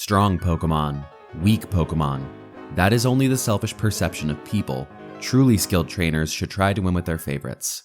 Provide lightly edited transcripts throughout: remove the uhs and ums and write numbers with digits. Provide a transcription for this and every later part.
strong Pokémon, weak Pokémon. That is only the selfish perception of people. Truly skilled trainers should try to win with their favorites.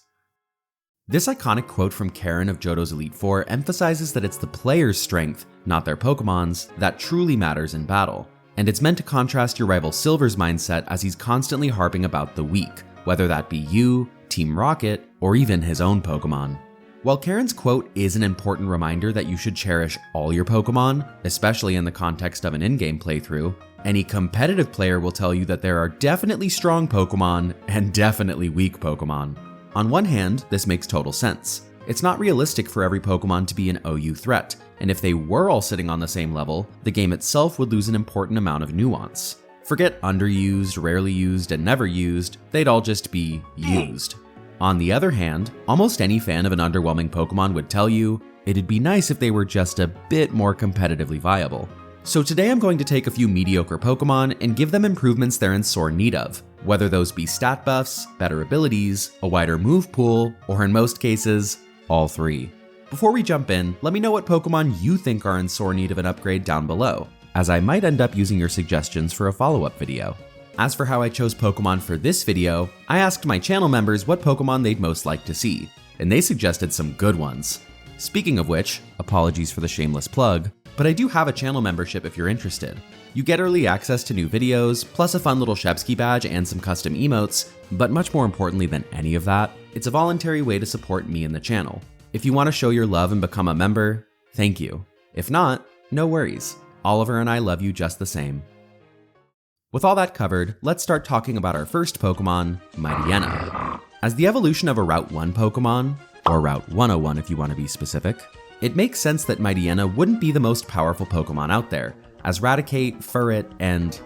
This iconic quote from Karen of Johto's Elite Four emphasizes that it's the player's strength, not their Pokemon's, that truly matters in battle. And it's meant to contrast your rival Silver's mindset as he's constantly harping about the weak, whether that be you, Team Rocket, or even his own Pokemon. While Karen's quote is an important reminder that you should cherish all your Pokemon, especially in the context of an in-game playthrough, any competitive player will tell you that there are definitely strong Pokemon and definitely weak Pokemon. On one hand, this makes total sense. It's not realistic for every Pokemon to be an OU threat, and if they were all sitting on the same level, the game itself would lose an important amount of nuance. Forget underused, rarely used, and never used, they'd all just be used. On the other hand, almost any fan of an underwhelming Pokemon would tell you, it'd be nice if they were just a bit more competitively viable. So today I'm going to take a few mediocre Pokemon and give them improvements they're in sore need of, whether those be stat buffs, better abilities, a wider move pool, or in most cases, all three. Before we jump in, let me know what Pokemon you think are in sore need of an upgrade down below, as I might end up using your suggestions for a follow-up video. As for how I chose Pokemon for this video, I asked my channel members what Pokemon they'd most like to see, and they suggested some good ones. Speaking of which, apologies for the shameless plug, but I do have a channel membership if you're interested. You get early access to new videos, plus a fun little Shepsky badge and some custom emotes, but much more importantly than any of that, it's a voluntary way to support me and the channel. If you want to show your love and become a member, thank you. If not, no worries. Oliver and I love you just the same. With all that covered, let's start talking about our first Pokemon, Mightyena. As the evolution of a Route 1 Pokemon, or Route 101 if you want to be specific, it makes sense that Mightyena wouldn't be the most powerful Pokemon out there, as Raticate, Furret, and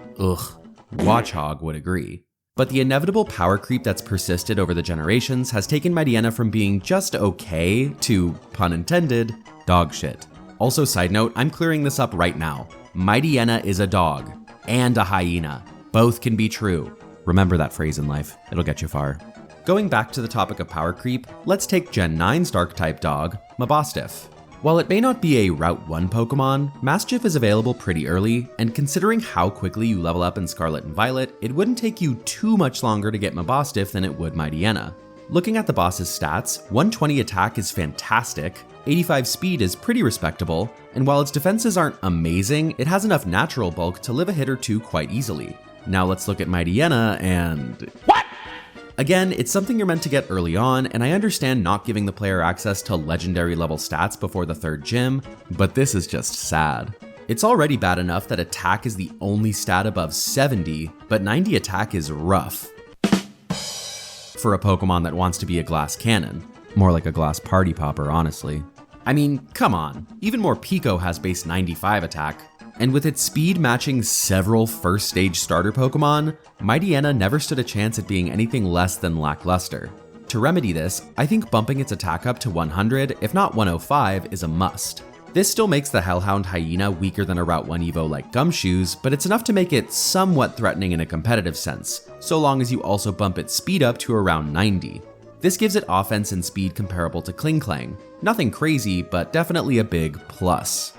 Watchog would agree. But the inevitable power creep that's persisted over the generations has taken Mightyena from being just okay to, pun intended, dog shit. Also, side note, I'm clearing this up right now. Mightyena is a dog. And a hyena. Both can be true. Remember that phrase in life, it'll get you far. Going back to the topic of power creep, let's take Gen 9's Dark-type dog, Mabostiff. While it may not be a Route 1 Pokemon, Mastiff is available pretty early, and considering how quickly you level up in Scarlet and Violet, it wouldn't take you too much longer to get Mabostiff than it would Mightyena. Looking at the boss's stats, 120 attack is fantastic, 85 speed is pretty respectable, and while its defenses aren't amazing, it has enough natural bulk to live a hit or two quite easily. Now let's look at Mightyena and... What? Again, it's something you're meant to get early on, and I understand not giving the player access to legendary level stats before the third gym, but this is just sad. It's already bad enough that attack is the only stat above 70, but 90 attack is rough. For a Pokemon that wants to be a glass cannon. More like a glass party popper, honestly. I mean, come on, even Morpeko has base 95 attack. And with its speed matching several first stage starter Pokemon, Mightyena never stood a chance at being anything less than lackluster. To remedy this, I think bumping its attack up to 100, if not 105, is a must. This still makes the Hellhound Hyena weaker than a Route 1 Evo like Gumshoes, but it's enough to make it somewhat threatening in a competitive sense, so long as you also bump its speed up to around 90. This gives it offense and speed comparable to Klinklang. Nothing crazy, but definitely a big plus.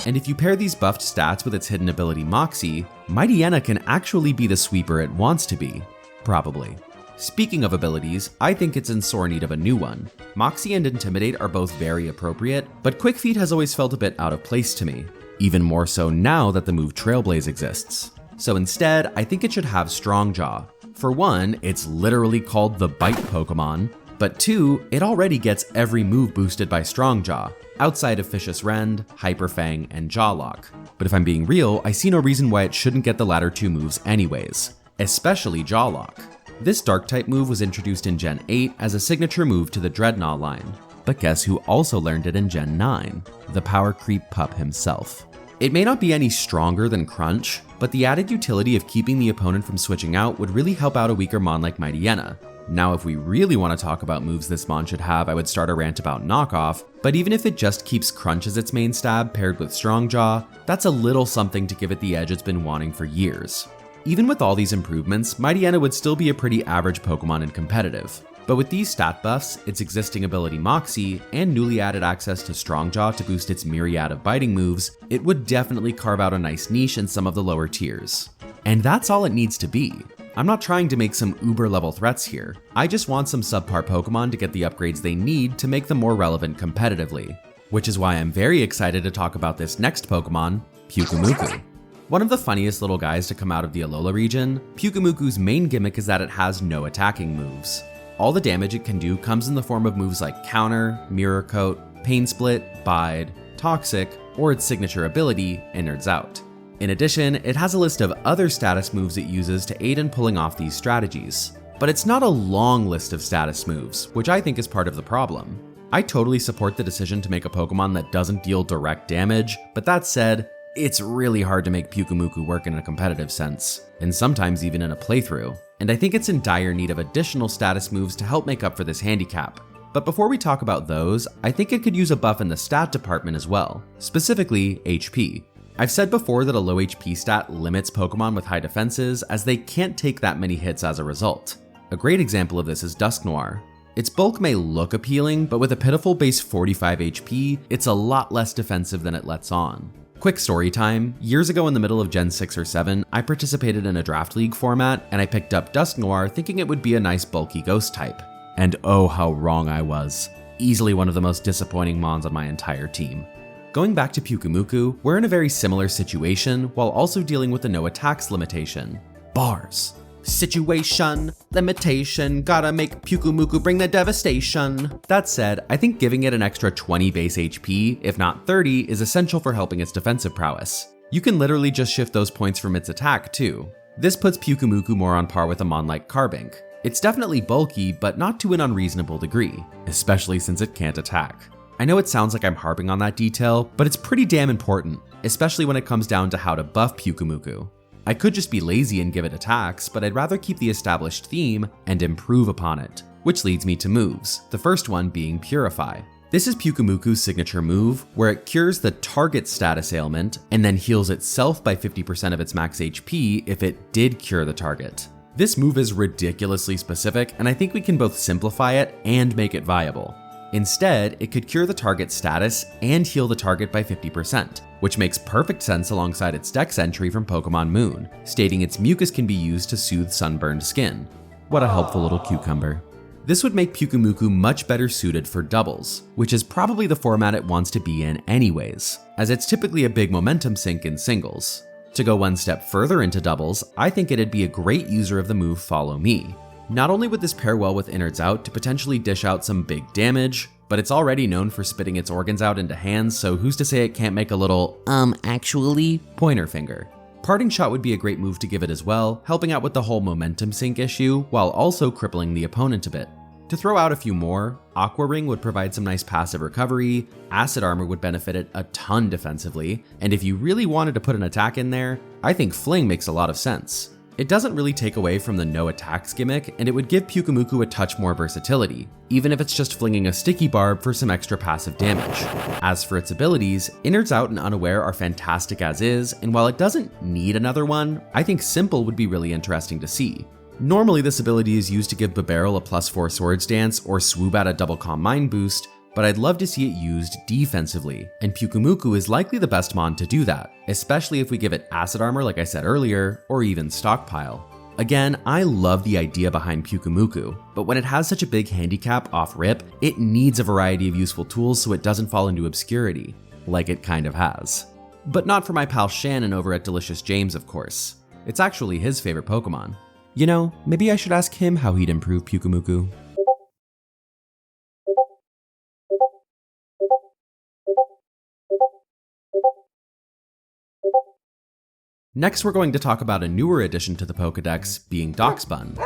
And if you pair these buffed stats with its hidden ability Moxie, Mightyena can actually be the sweeper it wants to be. Probably. Speaking of abilities, I think it's in sore need of a new one. Moxie and Intimidate are both very appropriate, but Quick Feet has always felt a bit out of place to me. Even more so now that the move Trailblaze exists. So instead, I think it should have Strong Jaw. For one, it's literally called the Bite Pokemon, but two, it already gets every move boosted by Strong Jaw, outside of Vicious Rend, Hyper Fang, and Jaw Lock. But if I'm being real, I see no reason why it shouldn't get the latter two moves anyways, especially Jaw Lock. This Dark-type move was introduced in Gen 8 as a signature move to the Dreadnought line, but guess who also learned it in Gen 9? The power creep pup himself. It may not be any stronger than Crunch, but the added utility of keeping the opponent from switching out would really help out a weaker mon like Mightyena. Now if we really want to talk about moves this mon should have, I would start a rant about Knockoff, but even if it just keeps Crunch as its main stab paired with Strong Jaw, that's a little something to give it the edge it's been wanting for years. Even with all these improvements, Mightyena would still be a pretty average Pokemon in competitive, But with these stat buffs, its existing ability Moxie, and newly added access to Strongjaw to boost its myriad of biting moves, it would definitely carve out a nice niche in some of the lower tiers. And that's all it needs to be. I'm not trying to make some uber level threats here, I just want some subpar Pokemon to get the upgrades they need to make them more relevant competitively. Which is why I'm very excited to talk about this next Pokemon, Pyukumuku. One of the funniest little guys to come out of the Alola region, Pyukumuku's main gimmick is that it has no attacking moves. All the damage it can do comes in the form of moves like Counter, Mirror Coat, Pain Split, Bide, Toxic, or its signature ability, Innards Out. In addition, it has a list of other status moves it uses to aid in pulling off these strategies. But it's not a long list of status moves, which I think is part of the problem. I totally support the decision to make a Pokemon that doesn't deal direct damage, but that said, it's really hard to make Pyukumuku work in a competitive sense, and sometimes even in a playthrough, and I think it's in dire need of additional status moves to help make up for this handicap. But before we talk about those, I think it could use a buff in the stat department as well, specifically HP. I've said before that a low HP stat limits Pokemon with high defenses as they can't take that many hits as a result. A great example of this is Dusknoir. Its bulk may look appealing, but with a pitiful base 45 HP, it's a lot less defensive than it lets on. Quick story time, years ago in the middle of Gen 6 or 7, I participated in a draft league format and I picked up Dusknoir thinking it would be a nice bulky ghost type. And oh how wrong I was. Easily one of the most disappointing mons on my entire team. Going back to Pyukumuku, we're in a very similar situation while also dealing with the no attacks limitation. Bars. Situation, limitation, gotta make Pyukumuku bring the devastation. That said, I think giving it an extra 20 base HP, if not 30, is essential for helping its defensive prowess. You can literally just shift those points from its attack too. This puts Pyukumuku more on par with a mon like Carbink. It's definitely bulky, but not to an unreasonable degree, especially since it can't attack. I know it sounds like I'm harping on that detail, but it's pretty damn important, especially when it comes down to how to buff Pyukumuku. I could just be lazy and give it attacks, but I'd rather keep the established theme and improve upon it. Which leads me to moves, the first one being Purify. This is Pyukumuku's signature move, where it cures the target status ailment and then heals itself by 50% of its max HP if it did cure the target. This move is ridiculously specific, and I think we can both simplify it and make it viable. Instead, it could cure the target status and heal the target by 50%, which makes perfect sense alongside its dex entry from Pokemon Moon, stating its mucus can be used to soothe sunburned skin. What a helpful little cucumber. This would make Pyukumuku much better suited for doubles, which is probably the format it wants to be in anyways, as it's typically a big momentum sink in singles. To go one step further into doubles, I think it'd be a great user of the move Follow Me. Not only would this pair well with Innards Out to potentially dish out some big damage, but it's already known for spitting its organs out into hands, so who's to say it can't make a little, actually, pointer finger. Parting Shot would be a great move to give it as well, helping out with the whole momentum sink issue, while also crippling the opponent a bit. To throw out a few more, Aqua Ring would provide some nice passive recovery, Acid Armor would benefit it a ton defensively, and if you really wanted to put an attack in there, I think Fling makes a lot of sense. It doesn't really take away from the no attacks gimmick, and it would give Pyukumuku a touch more versatility, even if it's just flinging a Sticky Barb for some extra passive damage. As for its abilities, Innards Out and Unaware are fantastic as is, and while it doesn't need another one, I think Simple would be really interesting to see. Normally this ability is used to give Bibarel a +4 Swords Dance or Swoobat a double Calm Mind boost, but I'd love to see it used defensively, and Pyukumuku is likely the best mon to do that, especially if we give it Acid Armor like I said earlier, or even Stockpile. Again, I love the idea behind Pyukumuku, but when it has such a big handicap off rip, it needs a variety of useful tools so it doesn't fall into obscurity, like it kind of has. But not for my pal Shannon over at Delicious James, of course. It's actually his favorite Pokemon. You know, maybe I should ask him how he'd improve Pyukumuku. Next, we're going to talk about a newer addition to the Pokedex, being Dachsbun.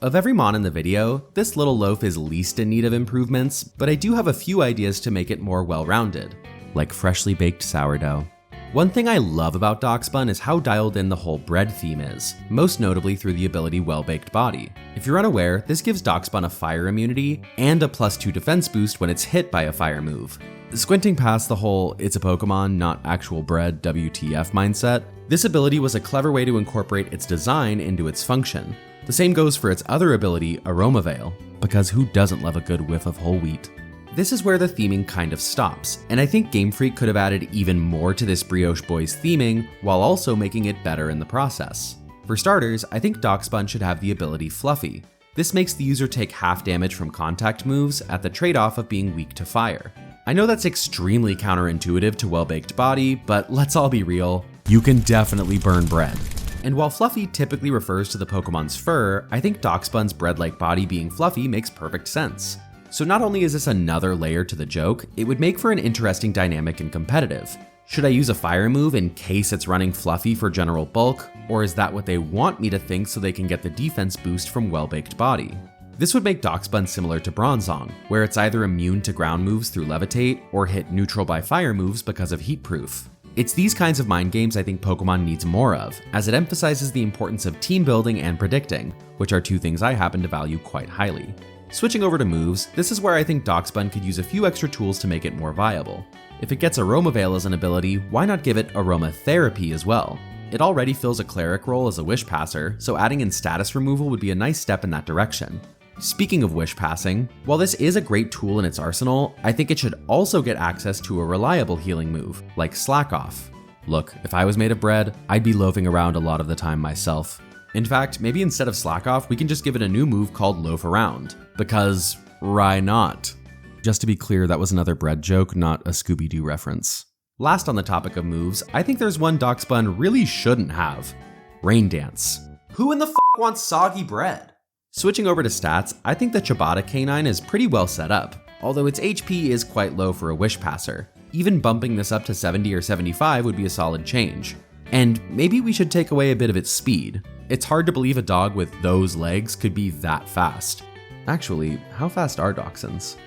Of every mon in the video, this little loaf is least in need of improvements, but I do have a few ideas to make it more well-rounded, like freshly baked sourdough. One thing I love about Dachsbun is how dialed in the whole bread theme is, most notably through the ability Well-Baked Body. If you're unaware, this gives Dachsbun a fire immunity and a +2 defense boost when it's hit by a fire move. Squinting past the whole it's a Pokemon, not actual bread WTF mindset, this ability was a clever way to incorporate its design into its function. The same goes for its other ability, Aroma Veil, because who doesn't love a good whiff of whole wheat? This is where the theming kind of stops, and I think Game Freak could have added even more to this Brioche Boys theming while also making it better in the process. For starters, I think Dachsbun should have the ability Fluffy. This makes the user take half damage from contact moves at the trade-off of being weak to fire. I know that's extremely counterintuitive to Well-Baked Body, but let's all be real, you can definitely burn bread. And while Fluffy typically refers to the Pokemon's fur, I think Dachsbun's bread-like body being fluffy makes perfect sense. So not only is this another layer to the joke, it would make for an interesting dynamic and competitive. Should I use a fire move in case it's running Fluffy for general bulk, or is that what they want me to think so they can get the defense boost from Well-Baked Body? This would make Dachsbun similar to Bronzong, where it's either immune to ground moves through Levitate, or hit neutral by fire moves because of Heatproof. It's these kinds of mind games I think Pokemon needs more of, as it emphasizes the importance of team building and predicting, which are two things I happen to value quite highly. Switching over to moves, this is where I think Dachsbun could use a few extra tools to make it more viable. If it gets Aroma Veil as an ability, why not give it Aroma Therapy as well? It already fills a cleric role as a wish passer, so adding in status removal would be a nice step in that direction. Speaking of wish passing, while this is a great tool in its arsenal, I think it should also get access to a reliable healing move, like Slack Off. Look, if I was made of bread, I'd be loafing around a lot of the time myself. In fact, maybe instead of Slack Off, we can just give it a new move called Loaf Around, because why not? Just to be clear, that was another bread joke, not a Scooby-Doo reference. Last on the topic of moves, I think there's one Dachsbun really shouldn't have. Rain Dance. Who in the f*** wants soggy bread? Switching over to stats, I think the Ciabatta canine is pretty well set up, although its HP is quite low for a wish passer. Even bumping this up to 70 or 75 would be a solid change. And maybe we should take away a bit of its speed. It's hard to believe a dog with those legs could be that fast. Actually, how fast are dachshunds?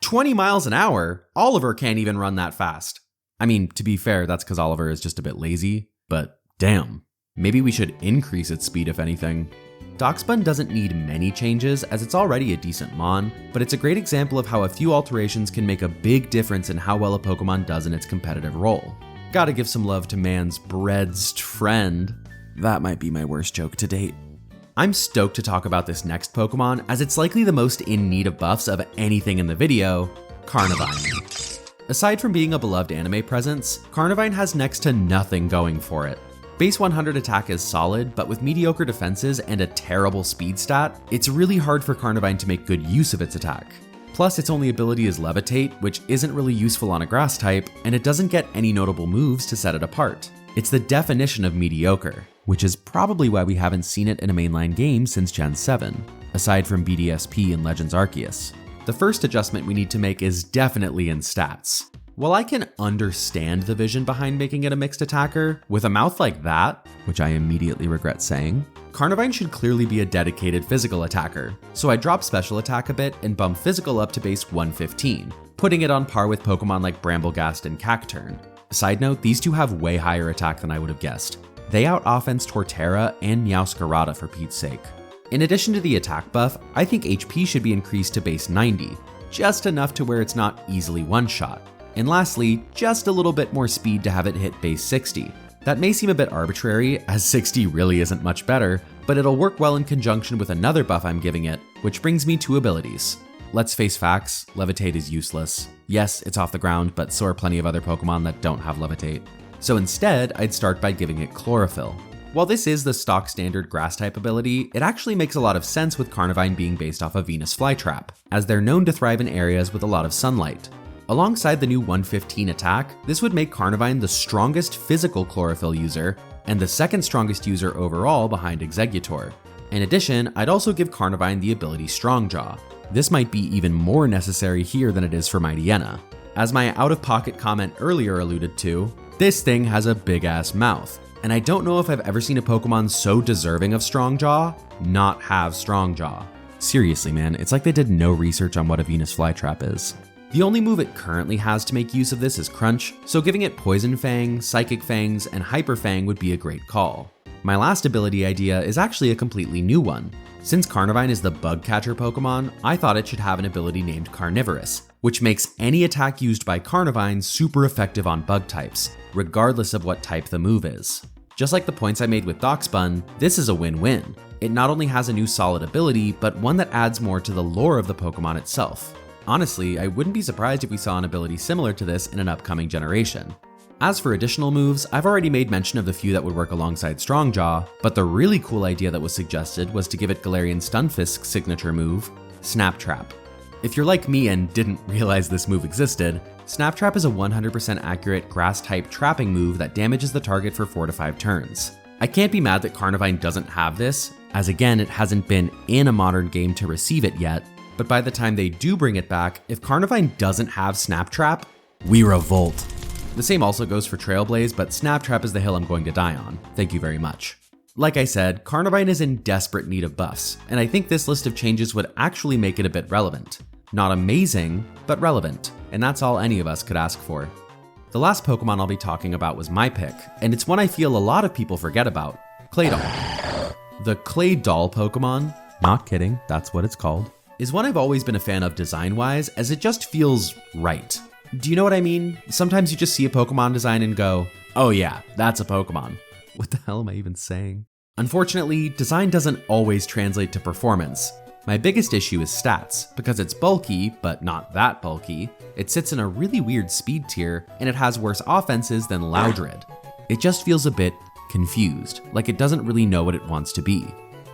20 miles an hour? Oliver can't even run that fast. I mean, to be fair, that's because Oliver is just a bit lazy, but damn. Maybe we should increase its speed if anything. Dachsbun doesn't need many changes as it's already a decent mon, but it's a great example of how a few alterations can make a big difference in how well a Pokemon does in its competitive role. Gotta give some love to man's bread's friend. That might be my worst joke to date. I'm stoked to talk about this next Pokemon as it's likely the most in need of buffs of anything in the video, Carnivine. Aside from being a beloved anime presence, Carnivine has next to nothing going for it. Base 100 attack is solid, but with mediocre defenses and a terrible speed stat, it's really hard for Carnivine to make good use of its attack. Plus, its only ability is Levitate, which isn't really useful on a grass type, and it doesn't get any notable moves to set it apart. It's the definition of mediocre, which is probably why we haven't seen it in a mainline game since Gen 7, aside from BDSP and Legends Arceus. The first adjustment we need to make is definitely in stats. While I can understand the vision behind making it a mixed attacker, with a mouth like that, which I immediately regret saying, Carnivine should clearly be a dedicated physical attacker, so I drop special attack a bit and bump physical up to base 115, putting it on par with Pokemon like Bramblegast and Cacturne. Side note, these two have way higher attack than I would have guessed. They out-offense Torterra and Meowscarada for Pete's sake. In addition to the attack buff, I think HP should be increased to base 90, just enough to where it's not easily one-shot. And lastly, just a little bit more speed to have it hit base 60. That may seem a bit arbitrary, as 60 really isn't much better, but it'll work well in conjunction with another buff I'm giving it, which brings me to abilities. Let's face facts, Levitate is useless. Yes, it's off the ground, but so are plenty of other Pokemon that don't have Levitate. So instead, I'd start by giving it Chlorophyll. While this is the stock standard grass type ability, it actually makes a lot of sense with Carnivine being based off of Venus Flytrap, as they're known to thrive in areas with a lot of sunlight. Alongside the new 115 attack, this would make Carnivine the strongest physical Chlorophyll user, and the second strongest user overall behind Exeggutor. In addition, I'd also give Carnivine the ability Strongjaw. This might be even more necessary here than it is for Mightyena. As my out-of-pocket comment earlier alluded to, this thing has a big-ass mouth, and I don't know if I've ever seen a Pokemon so deserving of Strongjaw not have Strongjaw. Seriously, man, it's like they did no research on what a Venus Flytrap is. The only move it currently has to make use of this is Crunch, so giving it Poison Fang, Psychic Fangs, and Hyper Fang would be a great call. My last ability idea is actually a completely new one. Since Carnivine is the bug catcher Pokemon, I thought it should have an ability named Carnivorous, which makes any attack used by Carnivine super effective on bug types, regardless of what type the move is. Just like the points I made with Dachsbun, this is a win-win. It not only has a new solid ability, but one that adds more to the lore of the Pokemon itself. Honestly, I wouldn't be surprised if we saw an ability similar to this in an upcoming generation. As for additional moves, I've already made mention of the few that would work alongside Strongjaw, but the really cool idea that was suggested was to give it Galarian Stunfisk's signature move, Snap Trap. If you're like me and didn't realize this move existed, Snap Trap is a 100% accurate grass-type trapping move that damages the target for 4 to 5 turns. I can't be mad that Carnivine doesn't have this, as again it hasn't been in a modern game to receive it yet, but by the time they do bring it back, if Carnivine doesn't have Snap Trap, we revolt. The same also goes for Trailblaze, but Snap Trap is the hill I'm going to die on. Thank you very much. Like I said, Carnivine is in desperate need of buffs, and I think this list of changes would actually make it a bit relevant. Not amazing, but relevant, and that's all any of us could ask for. The last Pokemon I'll be talking about was my pick, and it's one I feel a lot of people forget about, Claydol. The Claydol Pokemon, not kidding, that's what it's called, is one I've always been a fan of design-wise, as it just feels right. Do you know what I mean? Sometimes you just see a Pokemon design and go, oh yeah, that's a Pokemon. What the hell am I even saying? Unfortunately, design doesn't always translate to performance. My biggest issue is stats, because it's bulky, but not that bulky. It sits in a really weird speed tier, and it has worse offenses than Loudred. It just feels a bit confused, like it doesn't really know what it wants to be.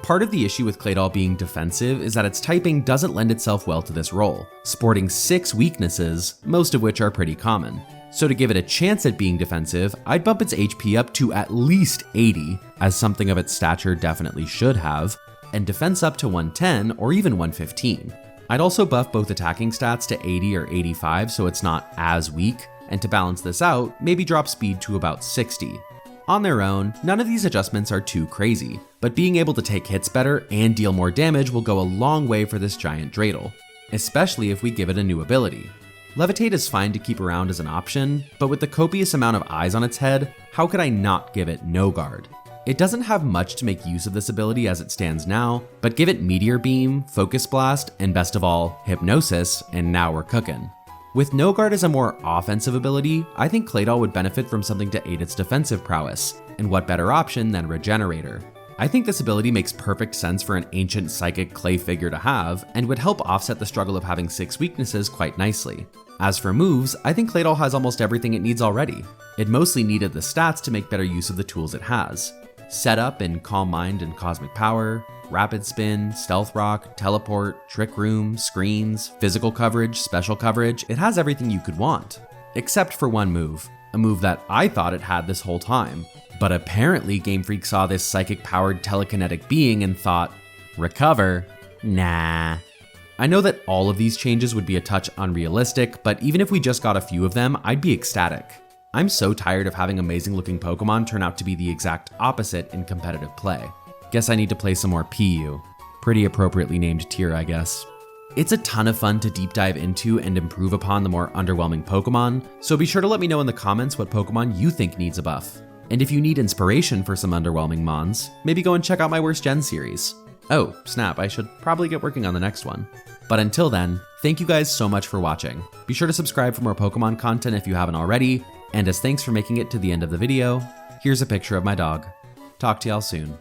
Part of the issue with Claydol being defensive is that its typing doesn't lend itself well to this role, sporting 6 weaknesses, most of which are pretty common. So to give it a chance at being defensive, I'd bump its HP up to at least 80, as something of its stature definitely should have, and defense up to 110 or even 115. I'd also buff both attacking stats to 80 or 85 so it's not as weak, and to balance this out, maybe drop speed to about 60. On their own, none of these adjustments are too crazy, but being able to take hits better and deal more damage will go a long way for this giant dreidel, especially if we give it a new ability. Levitate is fine to keep around as an option, but with the copious amount of eyes on its head, how could I not give it No Guard? It doesn't have much to make use of this ability as it stands now, but give it Meteor Beam, Focus Blast, and best of all, Hypnosis, and now we're cooking. With No Guard as a more offensive ability, I think Claydol would benefit from something to aid its defensive prowess, and what better option than Regenerator? I think this ability makes perfect sense for an ancient psychic clay figure to have, and would help offset the struggle of having 6 weaknesses quite nicely. As for moves, I think Claydol has almost everything it needs already. It mostly needed the stats to make better use of the tools it has. Setup in Calm Mind and Cosmic Power, Rapid Spin, Stealth Rock, Teleport, Trick Room, Screens, Physical Coverage, Special Coverage, it has everything you could want. Except for one move, a move that I thought it had this whole time. But apparently Game Freak saw this psychic-powered telekinetic being and thought, recover? Nah. I know that all of these changes would be a touch unrealistic, but even if we just got a few of them, I'd be ecstatic. I'm so tired of having amazing-looking Pokemon turn out to be the exact opposite in competitive play. Guess I need to play some more PU. Pretty appropriately named tier, I guess. It's a ton of fun to deep dive into and improve upon the more underwhelming Pokemon, so be sure to let me know in the comments what Pokemon you think needs a buff. And if you need inspiration for some underwhelming mons, maybe go and check out my Worst Gen series. Oh, snap, I should probably get working on the next one. But until then, thank you guys so much for watching. Be sure to subscribe for more Pokemon content if you haven't already, and as thanks for making it to the end of the video, here's a picture of my dog. Talk to y'all soon.